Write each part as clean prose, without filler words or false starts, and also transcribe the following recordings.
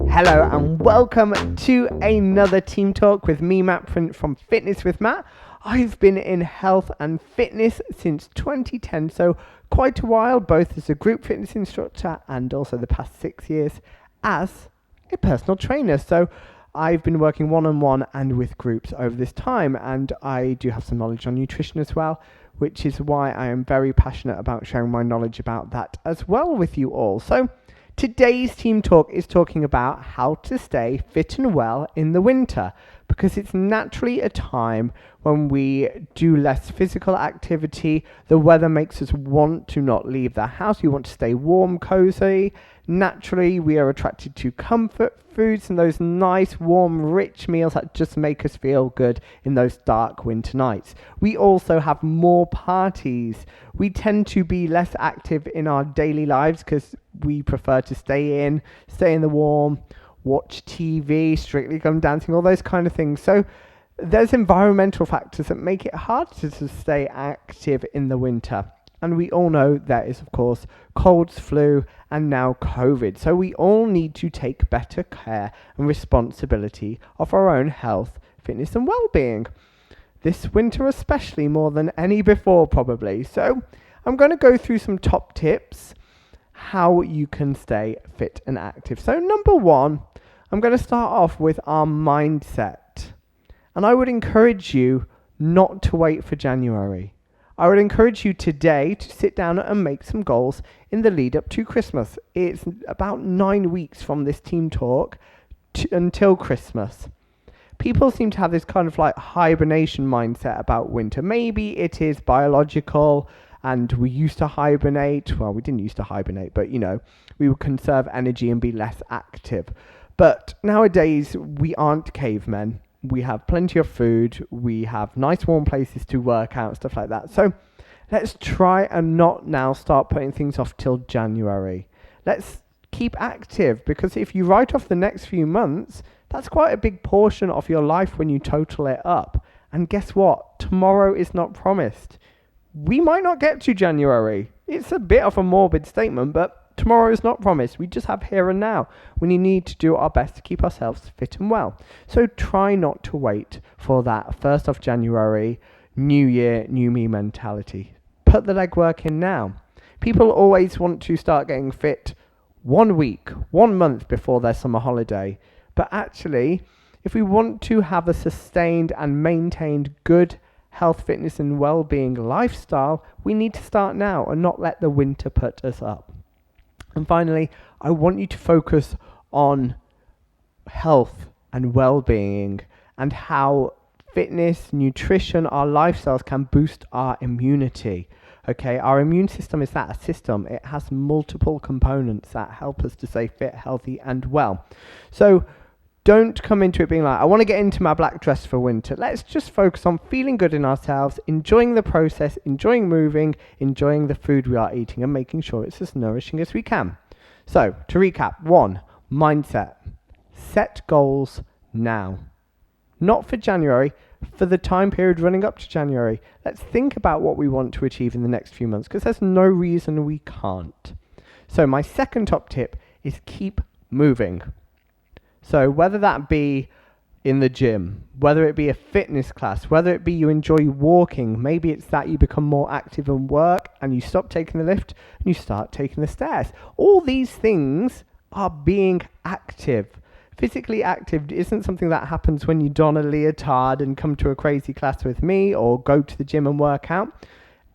Hello and welcome to another Team Talk with me, Matt from Fitness with Matt. I've been in health and fitness since 2010, so quite a while, both as a group fitness instructor and also the past 6 years as a personal trainer. So I've been working one-on-one and with groups over this time, and I do have some knowledge on nutrition as well, which is why I am very passionate about sharing my knowledge about that as well with you all. So today's Team Talk is talking about how to stay fit and well in the winter, because it's naturally a time when we do less physical activity. The weather makes us want to not leave the house. We want to stay warm, cozy. Naturally, we are attracted to comfort foods and those nice, warm, rich meals that just make us feel good in those dark winter nights. We also have more parties. We tend to be less active in our daily lives because we prefer to stay in the warm, watch TV, Strictly Come Dancing, all those kind of things. So there's environmental factors that make it hard to stay active in the winter. And we all know there is, of course, colds, flu, and now COVID. So we all need to take better care and responsibility of our own health, fitness, and well-being. This winter especially, more than any before probably. So I'm going to go through some top tips how you can stay fit and active. So number one, I'm going to start off with our mindset. And I would encourage you not to wait for January. I would encourage you today to sit down and make some goals in the lead up to Christmas. It's about 9 weeks from this Team Talk until Christmas. People seem to have this kind of like hibernation mindset about winter. Maybe it is biological and we used to hibernate. Well, we didn't used to hibernate, but we would conserve energy and be less active. But nowadays, we aren't cavemen. We have plenty of food. We have nice warm places to work out, stuff like that. So let's try and not now start putting things off till January. Let's keep active, because if you write off the next few months, that's quite a big portion of your life when you total it up. And guess what? Tomorrow is not promised. We might not get to January. It's a bit of a morbid statement, but tomorrow is not promised. We just have here and now. We need to do our best to keep ourselves fit and well. So try not to wait for that 1st of January, new year, new me mentality. Put the legwork in now. People always want to start getting fit 1 week, 1 month before their summer holiday. But actually, if we want to have a sustained and maintained good health, fitness and well-being lifestyle, we need to start now and not let the winter put us up. And finally, I want you to focus on health and well-being and how fitness, nutrition, our lifestyles can boost our immunity. Okay, our immune system is that a system. It has multiple components that help us to stay fit, healthy and well. So don't come into it being like, I want to get into my black dress for winter. Let's just focus on feeling good in ourselves, enjoying the process, enjoying moving, enjoying the food we are eating and making sure it's as nourishing as we can. So, to recap, 1, mindset. Set goals now. Not for January, for the time period running up to January. Let's think about what we want to achieve in the next few months, because there's no reason we can't. So, my second top tip is keep moving. So whether that be in the gym, whether it be a fitness class, whether it be you enjoy walking, maybe it's that you become more active in work and you stop taking the lift and you start taking the stairs. All these things are being active. Physically active isn't something that happens when you don a leotard and come to a crazy class with me or go to the gym and work out.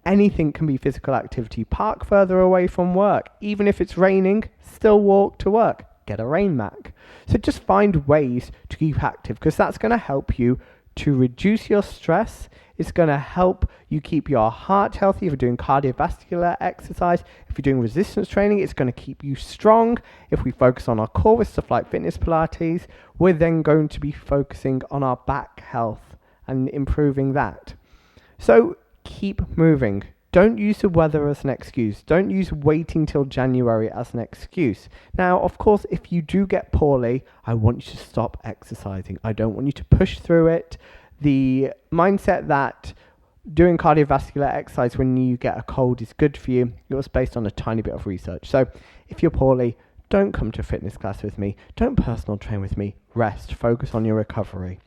Anything can be physical activity. Park further away from work. Even if it's raining, still walk to work. Get a rain mat. So just find ways to keep active, because that's going to help you to reduce your stress. It's going to help you keep your heart healthy. If you're doing cardiovascular exercise, if you're doing resistance training, it's going to keep you strong. If we focus on our core with stuff like fitness Pilates, we're then going to be focusing on our back health and improving that. So keep moving. Don't use the weather as an excuse. Don't use waiting till January as an excuse. Now, of course, if you do get poorly, I want you to stop exercising. I don't want you to push through it. The mindset that doing cardiovascular exercise when you get a cold is good for you. It was based on a tiny bit of research. So if you're poorly, don't come to a fitness class with me. Don't personal train with me. Rest. Focus on your recovery.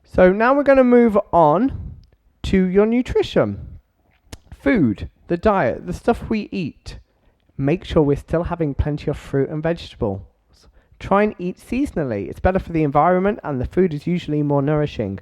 So now we're going to move on to your nutrition. Food, the diet, the stuff we eat. Make sure we're still having plenty of fruit and vegetables. Try and eat seasonally. It's better for the environment and the food is usually more nourishing.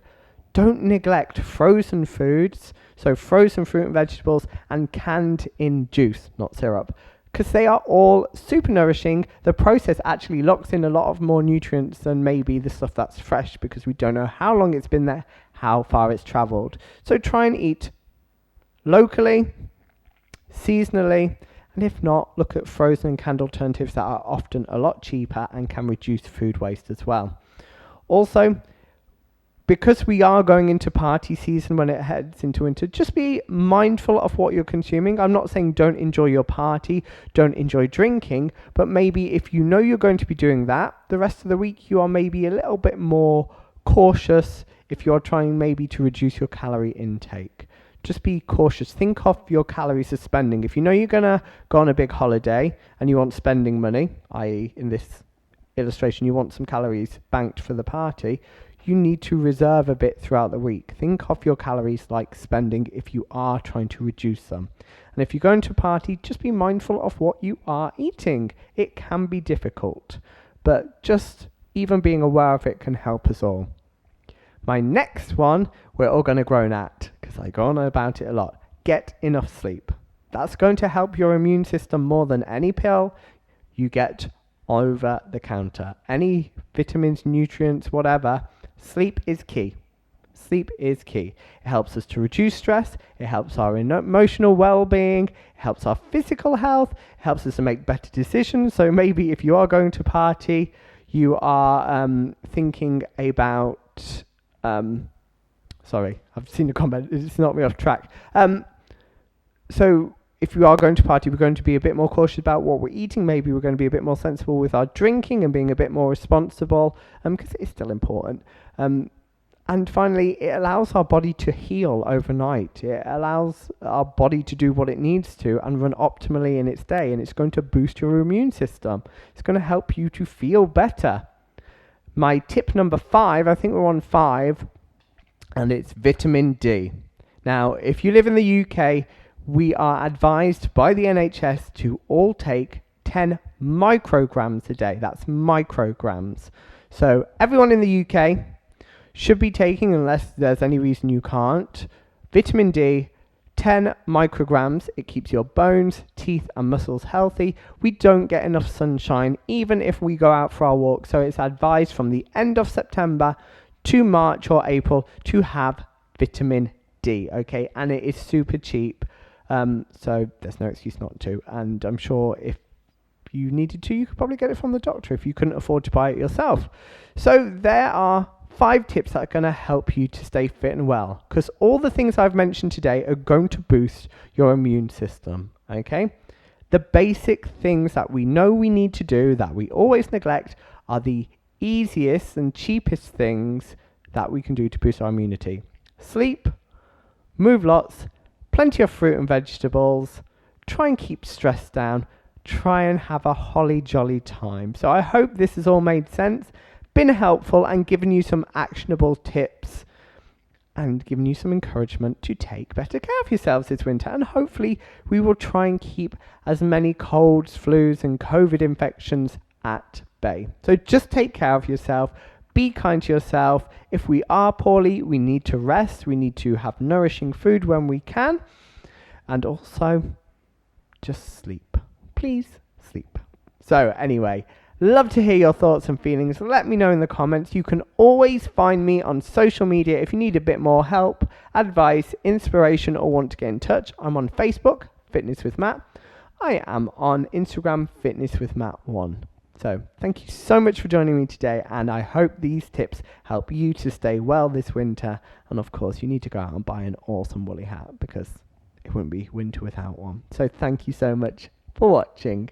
Don't neglect frozen foods, so frozen fruit and vegetables, and canned in juice, not syrup, because they are all super nourishing. The process actually locks in a lot of more nutrients than maybe the stuff that's fresh, because we don't know how long it's been there, how far it's traveled. So try and eat locally, seasonally, and if not, look at frozen and canned alternatives that are often a lot cheaper and can reduce food waste as well. Also, because we are going into party season when it heads into winter, just be mindful of what you're consuming. I'm not saying don't enjoy your party, don't enjoy drinking, but maybe if you know you're going to be doing that, the rest of the week you are maybe a little bit more cautious if you're trying maybe to reduce your calorie intake. Just be cautious. Think of your calories as spending. If you know you're going to go on a big holiday and you want spending money, i.e. in this illustration you want some calories banked for the party, you need to reserve a bit throughout the week. Think of your calories like spending if you are trying to reduce them. And if you're going to a party, just be mindful of what you are eating. It can be difficult, but just even being aware of it can help us all. My next one, we're all going to groan at, because I go on about it a lot. Get enough sleep. That's going to help your immune system more than any pill you get over the counter. Any vitamins, nutrients, whatever. Sleep is key. Sleep is key. It helps us to reduce stress. It helps our emotional well-being. It helps our physical health. It helps us to make better decisions. So maybe if you are going to party, you are thinking about... sorry, I've seen a comment. It's knocked me off track. So if we are going to party, we're going to be a bit more cautious about what we're eating. Maybe we're going to be a bit more sensible with our drinking and being a bit more responsible, because it is still important. And finally, it allows our body to heal overnight. It allows our body to do what it needs to and run optimally in its day. And it's going to boost your immune system. It's going to help you to feel better. My tip number 5, I think we're on 5, and it's vitamin D. Now, if you live in the UK, we are advised by the NHS to all take 10 micrograms a day. That's micrograms. So everyone in the UK should be taking, unless there's any reason you can't, vitamin D, 10 micrograms. It keeps your bones, teeth and muscles healthy. We don't get enough sunshine even if we go out for our walk. So it's advised from the end of September to March or April to have vitamin D, okay? And it is super cheap. So there's no excuse not to. And I'm sure if you needed to, you could probably get it from the doctor if you couldn't afford to buy it yourself. So there are 5 tips that are going to help you to stay fit and well, because all the things I've mentioned today are going to boost your immune system, okay? The basic things that we know we need to do that we always neglect are the easiest and cheapest things that we can do to boost our immunity. Sleep, move lots, plenty of fruit and vegetables, try and keep stress down, try and have a holly jolly time. So I hope this has all made sense, been helpful and given you some actionable tips and given you some encouragement to take better care of yourselves this winter. And hopefully we will try and keep as many colds, flus and COVID infections at bay. So just take care of yourself. Be kind to yourself. If we are poorly, we need to rest. We need to have nourishing food when we can. And also, just sleep. Please sleep. So anyway, love to hear your thoughts and feelings. Let me know in the comments. You can always find me on social media if you need a bit more help, advice, inspiration, or want to get in touch. I'm on Facebook, Fitness with Matt. I am on Instagram, Fitness with Matt 1. So thank you so much for joining me today, and I hope these tips help you to stay well this winter. And of course, you need to go out and buy an awesome woolly hat, because it wouldn't be winter without one. So thank you so much for watching.